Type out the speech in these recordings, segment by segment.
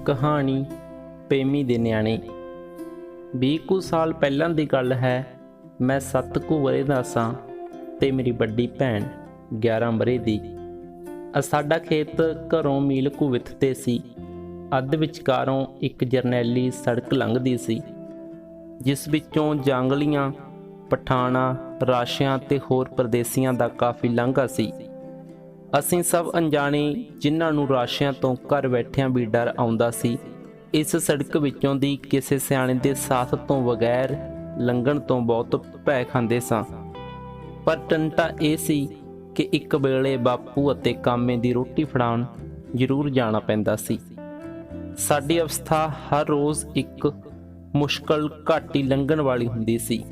ਕਹਾਣੀ ਪ੍ਰੇਮੀ ਦੇ ਨਿਆਣੇ। 20 ਕੁ ਸਾਲ ਪਹਿਲਾਂ ਦੀ ਗੱਲ ਹੈ। ਮੈਂ 7 ਕੁ ਵਰ੍ਹੇ ਦਾ ਸਾਂ ਤੇ ਮੇਰੀ ਵੱਡੀ ਭੈਣ 11 ਵਰ੍ਹੇ ਦੀ। ਸਾਡਾ ਖੇਤ ਘਰੋਂ ਮੀਲ ਕੁ ਵਿੱਥ 'ਤੇ ਸੀ। ਅੱਧ ਵਿਚਕਾਰੋਂ ਇੱਕ ਜਰਨੈਲੀ ਸੜਕ ਲੰਘਦੀ ਸੀ, ਜਿਸ ਵਿੱਚੋਂ ਜਾਂਗਲੀਆਂ, ਪਠਾਣਾਂ, ਰਾਸ਼ਿਆਂ ਤੇ ਹੋਰ ਪਰਦੇਸੀਆਂ ਦਾ ਕਾਫੀ ਲੰਘਾ ਸੀ। ਅਸੀਂ ਸਭ ਅਣਜਾਣੇ, ਜਿਨ੍ਹਾਂ ਨੂੰ ਰਾਸ਼ਿਆਂ ਤੋਂ ਘਰ ਬੈਠਿਆਂ ਵੀ ਡਰ ਆਉਂਦਾ ਸੀ, ਇਸ ਸੜਕ ਵਿੱਚੋਂ ਦੀ ਕਿਸੇ ਸਿਆਣੇ ਦੇ ਸਾਥ ਤੋਂ ਬਗੈਰ ਲੰਘਣ ਤੋਂ ਬਹੁਤ ਭੈ ਖਾਂਦੇ ਸਾਂ। ਪਰ ਟੰਟਾ ਇਹ ਸੀ ਕਿ ਇੱਕ ਵੇਲੇ ਬਾਪੂ ਅਤੇ ਕਾਮੇ ਦੀ ਰੋਟੀ ਫੜਾਉਣ ਜ਼ਰੂਰ ਜਾਣਾ ਪੈਂਦਾ ਸੀ। ਸਾਡੀ ਅਵਸਥਾ ਹਰ ਰੋਜ਼ ਇੱਕ ਮੁਸ਼ਕਲ ਘਾਟੀ ਲੰਘਣ ਵਾਲੀ ਹੁੰਦੀ ਸੀ।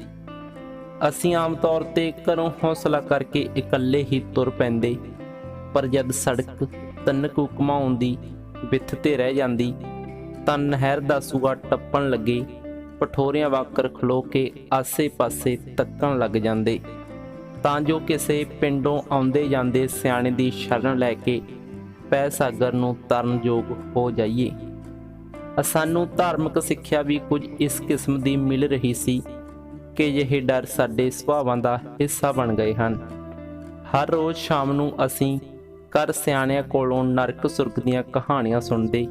ਅਸੀਂ ਆਮ ਤੌਰ 'ਤੇ ਘਰੋਂ ਹੌਸਲਾ ਕਰਕੇ ਇਕੱਲੇ ਹੀ ਤੁਰ ਪੈਂਦੇ, ਪਰ ਜਦ ਸੜਕ ਤਿੰਨ ਕੁ ਘੁਮਾਉਣ ਦੀ ਵਿੱਥ 'ਤੇ ਰਹਿ ਜਾਂਦੀ ਤਾਂ ਨਹਿਰ ਦਾ ਸੂਆ ਟੱਪਣ ਲੱਗੇ ਪਠੋਰਿਆਂ ਵਾਂਕਰ ਖਲੋ ਕੇ ਆਸੇ-ਪਾਸੇ ਤੱਕਣ ਲੱਗ ਜਾਂਦੇ, ਤਾਂ ਜੋ ਕਿਸੇ ਪਿੰਡੋਂ ਆਉਂਦੇ ਜਾਂਦੇ ਸਿਆਣੇ ਦੀ ਸ਼ਰਨ ਲੈ ਕੇ ਪੈ ਸਾਗਰ ਨੂੰ ਤਰਨ ਯੋਗ ਹੋ ਜਾਈਏ। ਸਾਨੂੰ ਧਾਰਮਿਕ ਸਿੱਖਿਆ ਵੀ ਕੁਝ ਇਸ ਕਿਸਮ ਦੀ ਮਿਲ ਰਹੀ ਸੀ ਕਿ ਅਜਿਹੇ ਡਰ ਸਾਡੇ ਸੁਭਾਵਾਂ ਦਾ ਹਿੱਸਾ ਬਣ ਗਏ ਹਨ। ਹਰ ਰੋਜ਼ ਸ਼ਾਮ ਨੂੰ ਅਸੀਂ ਘਰ ਸਿਆਣਿਆਂ ਕੋਲੋਂ ਨਰਕ ਸੁਰਗ ਦੀਆਂ ਕਹਾਣੀਆਂ ਸੁਣਦੇ।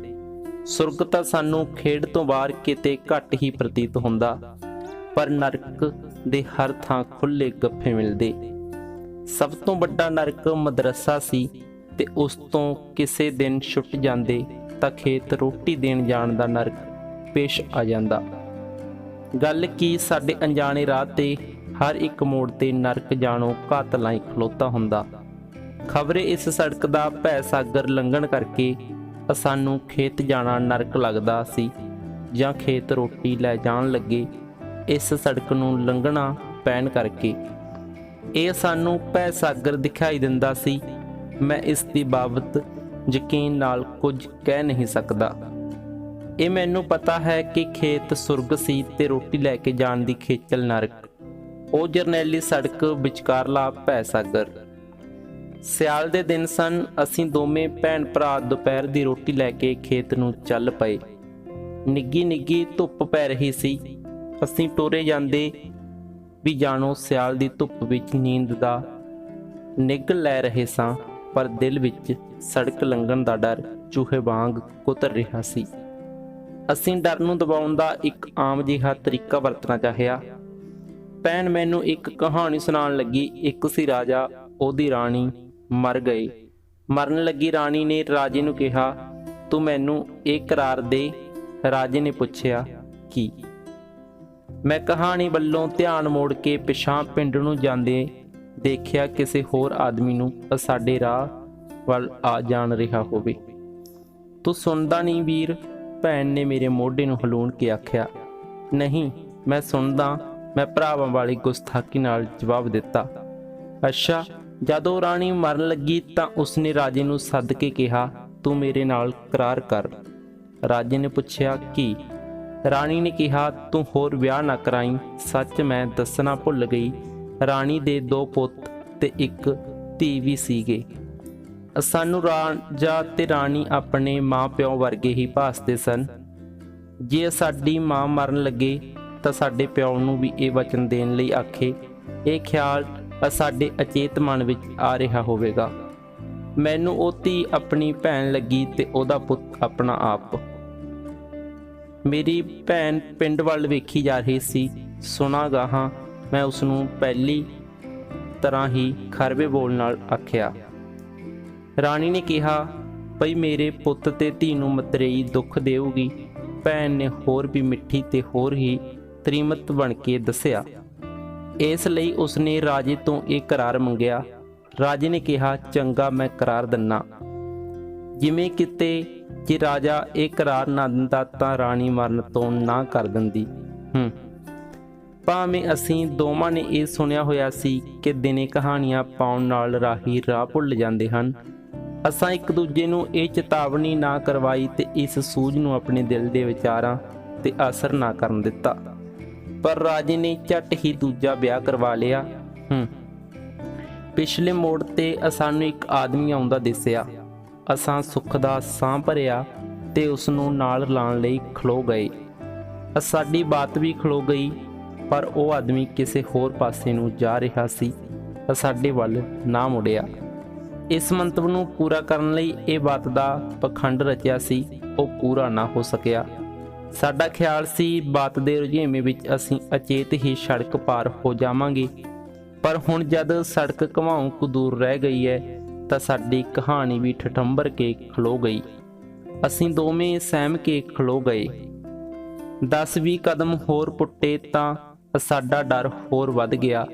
ਸੁਰਗ ਤਾਂ ਸਾਨੂੰ ਖੇਡ ਤੋਂ ਬਾਹਰ ਕਿਤੇ ਘੱਟ ਹੀ ਪ੍ਰਤੀਤ ਹੁੰਦਾ, ਪਰ ਨਰਕ ਦੇ ਹਰ ਥਾਂ ਖੁੱਲ੍ਹੇ ਗੱਫੇ ਮਿਲਦੇ। ਸਭ ਤੋਂ ਵੱਡਾ ਨਰਕ ਮਦਰਸਾ ਸੀ, ਤੇ ਉਸ ਤੋਂ ਕਿਸੇ ਦਿਨ ਛੁੱਟ ਜਾਂਦੇ ਤਾਂ ਖੇਤ ਰੋਟੀ ਦੇਣ ਜਾਣ ਦਾ ਨਰਕ ਪੇਸ਼ ਆ ਜਾਂਦਾ। ਗੱਲ ਕੀ, ਸਾਡੇ ਅਣਜਾਣੇ ਰਾਹ 'ਤੇ ਹਰ ਇੱਕ ਮੋੜ 'ਤੇ ਨਰਕ ਜਾਣੋ ਘਾਤ ਲਾਈ ਖਲੋਤਾ ਹੁੰਦਾ। ਖਬਰੇ ਇਸ ਸੜਕ ਦਾ ਭੈ ਸਾਗਰ ਲੰਘਣ ਕਰਕੇ ਸਾਨੂੰ ਖੇਤ ਜਾਣਾ ਨਰਕ ਲੱਗਦਾ ਸੀ, ਜਾਂ ਖੇਤ ਰੋਟੀ ਲੈ ਜਾਣ ਲੱਗੇ ਇਸ ਸੜਕ ਨੂੰ ਲੰਘਣਾ ਪੈਣ ਕਰਕੇ ਇਹ ਸਾਨੂੰ ਭੈ ਸਾਗਰ ਦਿਖਾਈ ਦਿੰਦਾ ਸੀ। ਮੈਂ ਇਸ ਦੀ ਬਾਬਤ ਯਕੀਨ ਨਾਲ ਕੁਝ ਕਹਿ ਨਹੀਂ ਸਕਦਾ। ਇਹ ਮੈਨੂੰ ਪਤਾ ਹੈ ਕਿ ਖੇਤ ਸੁਰਗ ਸੀ ਤੇ ਰੋਟੀ ਲੈ ਕੇ ਜਾਣ ਦੀ ਖੇਚਲ ਨਰਕ। ਉਹ ਜਰਨੈਲੀ ਸੜਕ ਵਿਚਕਾਰਲਾ ਭੈ ਸਾਗਰ। ਸਿਆਲ ਦੇ ਦਿਨ ਸਨ। ਅਸੀਂ ਦੋਵੇਂ ਭੈਣ ਭਰਾ ਦੁਪਹਿਰ ਦੀ ਰੋਟੀ ਲੈ ਕੇ ਖੇਤ ਨੂੰ ਚੱਲ ਪਏ। ਨਿੱਗੀ ਨਿੱਗੀ ਧੁੱਪ ਪੈ ਰਹੀ ਸੀ। ਅਸੀਂ ਟੁਰੇ ਜਾਂਦੇ ਵੀ ਜਾਣੋ ਸਿਆਲ ਦੀ ਧੁੱਪ ਵਿੱਚ ਨੀਂਦ ਦਾ ਨਿੱਘ ਲੈ ਰਹੇ ਸਾਂ, ਪਰ ਦਿਲ ਵਿੱਚ ਸੜਕ ਲੰਘਣ ਦਾ ਡਰ ਚੂਹੇ ਵਾਂਗ ਕੁਤਰ ਰਿਹਾ ਸੀ। ਅਸੀਂ ਡਰ ਨੂੰ ਦਬਾਉਣ ਦਾ ਇੱਕ ਆਮ ਜਿਹਾ ਤਰੀਕਾ ਵਰਤਣਾ ਚਾਹਿਆ। ਭੈਣ ਮੈਨੂੰ ਇੱਕ ਕਹਾਣੀ ਸੁਣਾਉਣ ਲੱਗੀ। ਇੱਕ ਸੀ ਰਾਜਾ, ਉਹਦੀ ਰਾਣੀ ਮਰ ਗਏ। ਮਰਨ ਲੱਗੀ ਰਾਣੀ ਨੇ ਰਾਜੇ ਨੂੰ ਕਿਹਾ, ਤੂੰ ਮੈਨੂੰ ਇਹ ਕਰਾਰ ਦੇ। ਰਾਜੇ ਨੇ ਪੁੱਛਿਆ, ਕੀ? ਮੈਂ ਕਹਾਣੀ ਵੱਲੋਂ ਧਿਆਨ ਮੋੜ ਕੇ ਪਿਛਾਂਹ ਪਿੰਡ ਨੂੰ ਜਾਂਦੇ ਦੇਖਿਆ ਕਿਸੇ ਹੋਰ ਆਦਮੀ ਨੂੰ ਸਾਡੇ ਰਾਹ ਵੱਲ ਆ ਜਾਣ ਰਿਹਾ ਹੋਵੇ। ਤੂੰ ਸੁਣਦਾ ਨਹੀਂ ਵੀਰ? ਭੈਣ ਨੇ ਮੇਰੇ ਮੋਢੇ ਨੂੰ ਹਲੂਣ ਕੇ ਆਖਿਆ। ਨਹੀਂ, ਮੈਂ ਸੁਣਦਾ, ਮੈਂ ਭਰਾਵਾਂ ਵਾਲੀ ਗੁਸਤਾਖੀ ਨਾਲ ਜਵਾਬ ਦਿੱਤਾ। ਅੱਛਾ। ਜਦੋਂ ਰਾਣੀ ਮਰਨ ਲੱਗੀ ਤਾਂ ਉਸਨੇ ਰਾਜੇ ਨੂੰ ਸੱਦ ਕੇ ਕਿਹਾ, ਤੂੰ ਮੇਰੇ ਨਾਲ ਕਰਾਰ ਕਰ। ਰਾਜੇ ਨੇ ਪੁੱਛਿਆ, ਕੀ? ਰਾਣੀ ਨੇ ਕਿਹਾ, ਤੂੰ ਹੋਰ ਵਿਆਹ ਨਾ ਕਰਾਈ। ਸੱਚ ਮੈਂ ਦੱਸਣਾ ਭੁੱਲ ਗਈ, ਰਾਣੀ ਦੇ 2 ਪੁੱਤ ਤੇ ਇੱਕ ਧੀ ਵੀ ਸੀਗੇ। ਸਾਨੂੰ ਰਾਜਾ ਤੇ ਰਾਣੀ ਆਪਣੇ ਮਾਂ-ਪਿਓ ਵਰਗੇ ਹੀ ਭਾਸਦੇ ਸਨ। ਜੇ ਸਾਡੀ ਮਾਂ ਮਰਨ ਲੱਗੇ ਤਾਂ ਸਾਡੇ ਪਿਓ ਨੂੰ ਵੀ ਇਹ ਵਚਨ ਦੇਣ ਲਈ ਆਖੇ। ਇਹ ਖਿਆਲ ਸਾਡੇ ਅਚੇਤ ਮਨ ਵਿੱਚ ਆ ਰਿਹਾ ਹੋਵੇਗਾ। ਮੈਨੂੰ ਉਹ ਧੀ ਆਪਣੀ ਭੈਣ ਲੱਗੀ ਤੇ ਉਹਦਾ ਪੁੱਤ ਆਪਣਾ ਆਪ। ਮੇਰੀ ਭੈਣ ਪਿੰਡ ਵੱਲ ਵੇਖੀ ਜਾ ਰਹੀ ਸੀ। ਸੁਣਾ ਗਾਹਾਂ, ਮੈਂ ਉਸਨੂੰ ਪਹਿਲੀ ਤਰ੍ਹਾਂ ਹੀ ਖਰਵੇ ਬੋਲ ਨਾਲ ਆਖਿਆ। ਰਾਣੀ ਨੇ ਕਿਹਾ, ਭਈ ਮੇਰੇ ਪੁੱਤ ਤੇ ਧੀ ਨੂੰ ਮਤਰੇਈ ਦੁੱਖ ਦੇਊਗੀ। ਭੈਣ ਨੇ ਹੋਰ ਵੀ ਮਿੱਠੀ ਤੇ ਹੋਰ ਹੀ ਤ੍ਰੀਮਤ ਬਣ ਕੇ ਦੱਸਿਆ। ਇਸ ਲਈ ਉਸਨੇ ਰਾਜੇ ਤੋਂ ਇਹ ਕਰਾਰ ਮੰਗਿਆ। ਰਾਜੇ ਨੇ ਕਿਹਾ, ਚੰਗਾ, ਮੈਂ ਕਰਾਰ ਦਿੰਨਾ। ਜਿਵੇਂ ਕਿਤੇ ਜੇ ਰਾਜਾ ਇਹ ਕਰਾਰ ਨਾ ਦਿੰਦਾ ਤਾਂ ਰਾਣੀ ਮਰਨ ਤੋਂ ਨਾ ਕਰ ਦਿੰਦੀ। ਭਾਵੇਂ ਅਸੀਂ ਦੋਵਾਂ ਨੇ ਇਹ ਸੁਣਿਆ ਹੋਇਆ ਸੀ ਕਿ ਦਿਨੇ ਕਹਾਣੀਆਂ ਪਾਉਣ ਨਾਲ ਰਾਹੀ ਰਾਹ ਭੁੱਲ ਜਾਂਦੇ ਹਨ, ਅਸਾਂ ਇੱਕ ਦੂਜੇ ਨੂੰ ਇਹ ਚੇਤਾਵਨੀ ਨਾ ਕਰਵਾਈ ਤੇ ਇਸ ਸੂਝ ਨੂੰ ਆਪਣੇ ਦਿਲ ਦੇ ਵਿਚਾਰਾਂ ਤੇ ਅਸਰ ਨਾ ਕਰਨ ਦਿੱਤਾ। ਪਰ ਰਾਜੇ ਨੇ ਝੱਟ ਹੀ ਦੂਜਾ ਵਿਆਹ ਕਰਵਾ ਲਿਆ। ਪਿਛਲੇ ਮੋੜ ਤੇ ਸਾਨੂੰ ਇੱਕ ਆਦਮੀ ਆਉਂਦਾ ਦਿਸਿਆ। ਅਸਾਂ ਸੁੱਖ ਦਾ ਸਾਹ ਭਰਿਆ ਤੇ ਉਸ ਨੂੰ ਨਾਲ ਲਾਉਣ ਲਈ ਖਲੋ ਗਏ। ਸਾਡੀ ਬਾਤ ਵੀ ਖਲੋ ਗਈ, ਪਰ ਉਹ ਆਦਮੀ ਕਿਸੇ ਹੋਰ ਪਾਸੇ ਨੂੰ ਜਾ ਰਿਹਾ ਸੀ, ਸਾਡੇ ਵੱਲ ਨਾ ਮੁੜਿਆ। ਇਸ ਮੰਤਵ ਨੂੰ ਪੂਰਾ ਕਰਨ ਲਈ ਇਹ ਬਾਤ ਦਾ ਪਖੰਡ ਰਚਿਆ ਸੀ, ਉਹ ਪੂਰਾ ਨਾ ਹੋ ਸਕਿਆ। ਸਾਡਾ ਖਿਆਲ ਸੀ ਬਾਤ ਦੇ ਰੁਝੇਵੇਂ ਵਿੱਚ ਅਸੀਂ ਅਚੇਤ ਹੀ ਸੜਕ ਪਾਰ ਹੋ ਜਾਵਾਂਗੇ, ਪਰ ਹੁਣ ਜਦ ਸੜਕ ਘਵਾਉਂ ਕੁ ਦੂਰ ਰਹਿ ਗਈ ਹੈ ਤਾਂ ਸਾਡੀ ਕਹਾਣੀ ਵੀ ਠਠੰਬਰ ਕੇ ਖਲੋ ਗਈ। ਅਸੀਂ ਦੋਵੇਂ ਸਹਿਮ ਕੇ ਖਲੋ ਗਏ। 10-20 ਕਦਮ ਹੋਰ ਪੁੱਟੇ ਤਾਂ ਸਾਡਾ ਡਰ ਹੋਰ ਵੱਧ ਗਿਆ।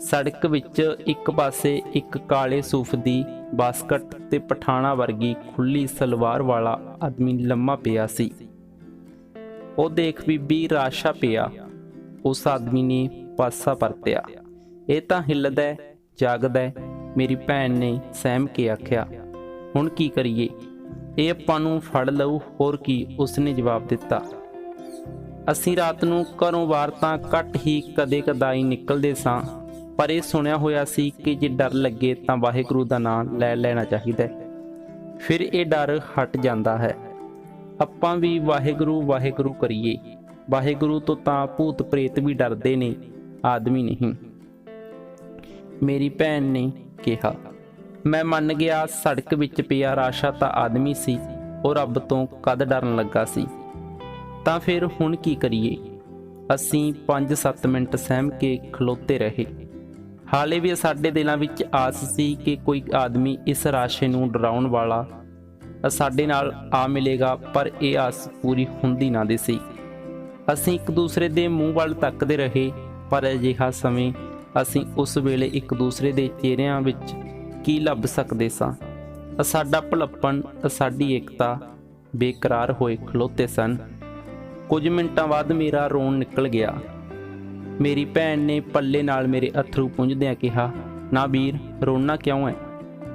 ਸੜਕ ਵਿੱਚ ਇੱਕ ਪਾਸੇ ਇੱਕ ਕਾਲੇ ਸੂਫ ਦੀ ਬਾਸਕਟ ਤੇ ਪਠਾਣਾ ਵਰਗੀ ਖੁੱਲੀ ਸਲਵਾਰ ਵਾਲਾ ਆਦਮੀ ਲੰਮਾ ਪਿਆ ਸੀ। ਉਹ ਦੇਖ ਬੀਬੀ ਰਾਸ਼ਾ ਪਿਆ। ਉਸ ਆਦਮੀ ਨੇ ਪਾਸਾ ਪਰਤਿਆ। ਇਹ ਤਾਂ ਹਿੱਲਦਾ ਜਾਗਦਾ, ਮੇਰੀ ਭੈਣ ਨੇ ਸਹਿਮ ਕੇ ਆਖਿਆ। ਹੁਣ ਕੀ ਕਰੀਏ, ਇਹ ਆਪਾਂ ਨੂੰ ਫੜ ਲਊ, ਹੋਰ ਕੀ, ਉਸਨੇ ਜਵਾਬ ਦਿੱਤਾ। ਅਸੀਂ ਰਾਤ ਨੂੰ ਘਰੋਂ ਬਾਹਰ ਤਾਂ ਘੱਟ ਹੀ ਕਦੇ ਕਦਾਈ ਨਿਕਲਦੇ ਸਾਂ, ਪਰ ਇਹ ਸੁਣਿਆ ਹੋਇਆ ਸੀ ਕਿ ਜੇ ਡਰ ਲੱਗੇ ਤਾਂ ਵਾਹਿਗੁਰੂ ਦਾ ਨਾਮ ਲੈ ਲੈਣਾ ਚਾਹੀਦਾ, ਫਿਰ ਇਹ ਡਰ ਹਟ ਜਾਂਦਾ ਹੈ। ਆਪਾਂ ਵੀ ਵਾਹਿਗੁਰੂ ਵਾਹਿਗੁਰੂ ਕਰੀਏ। ਵਾਹਿਗੁਰੂ ਤੋਂ ਤਾਂ ਭੂਤ ਪ੍ਰੇਤ ਵੀ ਡਰਦੇ ਨੇ, ਆਦਮੀ ਨਹੀਂ, ਮੇਰੀ ਭੈਣ ਨੇ ਕਿਹਾ। ਮੈਂ ਮੰਨ ਗਿਆ, ਸੜਕ ਵਿੱਚ ਪਿਆ ਰਾਸ਼ਾ ਤਾਂ ਆਦਮੀ ਸੀ, ਉਹ ਰੱਬ ਤੋਂ ਕਦ ਡਰਨ ਲੱਗਾ ਸੀ। ਤਾਂ ਫਿਰ ਹੁਣ ਕੀ ਕਰੀਏ? ਅਸੀਂ 5-7 ਮਿੰਟ ਸਹਿਮ ਕੇ ਖਲੋਤੇ ਰਹੇ। ਹਾਲੇ ਵੀ ਸਾਡੇ ਦਿਲਾਂ ਵਿੱਚ ਆਸ ਸੀ ਕਿ ਕੋਈ ਆਦਮੀ ਇਸ ਰਾਸ਼ੇ ਨੂੰ ਡਰਾਉਣ ਵਾਲਾ ਸਾਡੇ ਨਾਲ ਆ ਮਿਲੇਗਾ, ਪਰ ਇਹ ਆਸ ਪੂਰੀ ਹੁੰਦੀ ਨਾ ਦਿਸੀ। ਅਸੀਂ ਇੱਕ ਦੂਸਰੇ ਦੇ ਮੂੰਹ ਵੱਲ ਤੱਕਦੇ ਰਹੇ, ਪਰ ਅਜਿਹਾ ਸਮੇਂ ਅਸੀਂ ਉਸ ਵੇਲੇ ਇੱਕ ਦੂਸਰੇ ਦੇ ਚਿਹਰਿਆਂ ਵਿੱਚ ਕੀ ਲੱਭ ਸਕਦੇ ਸਾਂ? ਸਾਡਾ ਭੁਲੱਪਣ, ਸਾਡੀ ਏਕਤਾ ਬੇਕਰਾਰ ਹੋਏ ਖਲੋਤੇ ਸਨ। ਕੁਝ ਮਿੰਟਾਂ ਬਾਅਦ ਮੇਰਾ ਰੋਣ ਨਿਕਲ ਗਿਆ। ਮੇਰੀ ਭੈਣ ਨੇ ਪੱਲੇ ਨਾਲ ਮੇਰੇ ਅੱਥਰੂ ਪੁੰਝਦਿਆਂ ਕਿਹਾ, ਨਾ ਵੀਰ, ਰੋਣਾ ਕਿਉਂ ਹੈ?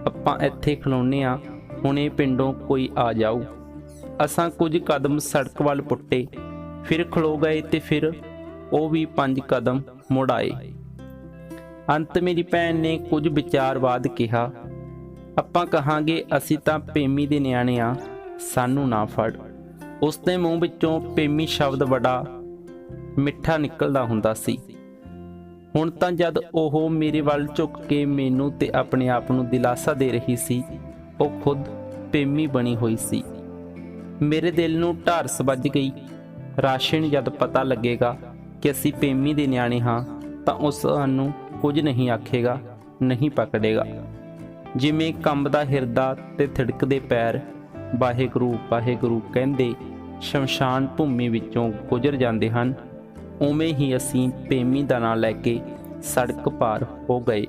ਆਪਾਂ ਇੱਥੇ ਖਲੋਨੇ ਆ, ਹੁਣੇ ਪਿੰਡੋਂ ਕੋਈ ਆ ਜਾਊ। ਅਸਾਂ ਕੁਝ ਕਦਮ ਸੜਕ ਵੱਲ ਪੁੱਟੇ, ਫਿਰ ਖਲੋ ਗਏ ਤੇ ਫਿਰ ਉਹ ਵੀ 5 ਕਦਮ ਮੁੜ ਆਏ। ਅੰਤ ਮੇਰੀ ਭੈਣ ਨੇ ਕੁਝ ਵਿਚਾਰ ਬਾਅਦ ਕਿਹਾ, ਆਪਾਂ ਕਹਾਂਗੇ ਅਸੀਂ ਤਾਂ ਪੇਮੀ ਦੇ ਨਿਆਣੇ ਆ, ਸਾਨੂੰ ਨਾ ਫੜ। ਉਸ ਦੇ ਮੂੰਹ ਵਿੱਚੋਂ ਪੇਮੀ ਸ਼ਬਦ ਬੜਾ ਮਿੱਠਾ ਨਿਕਲਦਾ ਹੁੰਦਾ ਸੀ। ਹੁਣ ਤਾਂ ਜਦ ਉਹ ਮੇਰੇ ਵੱਲ ਝੁੱਕ ਕੇ ਮੈਨੂੰ ਤੇ ਆਪਣੇ ਆਪ ਨੂੰ ਦਿਲਾਸਾ ਦੇ ਰਹੀ ਸੀ, ਉਹ ਖੁਦ ਪੇਮੀ ਬਣੀ ਹੋਈ ਸੀ। ਮੇਰੇ ਦਿਲ ਨੂੰ ਢਾਰਸ ਵੱਜ ਗਈ। ਰਾਸ਼ੇ ਨੂੰ ਜਦ ਪਤਾ ਲੱਗੇਗਾ ਕਿ ਅਸੀਂ ਪੇਮੀ ਦੇ ਨਿਆਣੇ ਹਾਂ ਤਾਂ ਉਸ ਸਾਨੂੰ ਕੁਝ ਨਹੀਂ ਆਖੇਗਾ, ਨਹੀਂ ਪਕੜੇਗਾ। ਜਿਵੇਂ ਕੰਬਦਾ ਹਿਰਦਾ ਤੇ ਥਿੜਕਦੇ ਪੈਰ ਵਾਹਿਗੁਰੂ ਵਾਹਿਗੁਰੂ ਕਹਿੰਦੇ ਸ਼ਮਸ਼ਾਨ ਭੂਮੀ ਵਿੱਚੋਂ ਗੁਜ਼ਰ ਜਾਂਦੇ ਹਨ, ਉਵੇਂ ਹੀ ਅਸੀਂ ਪੇਮੀ ਦਾ ਨਾਂ ਲੈ ਕੇ ਸੜਕ ਪਾਰ ਹੋ ਗਏ।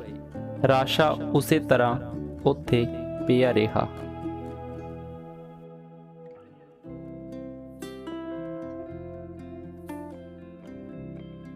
ਰਾਸ਼ਾ ਉਸੇ ਤਰ੍ਹਾਂ ਉੱਥੇ ਪਿਆ ਰਿਹਾ।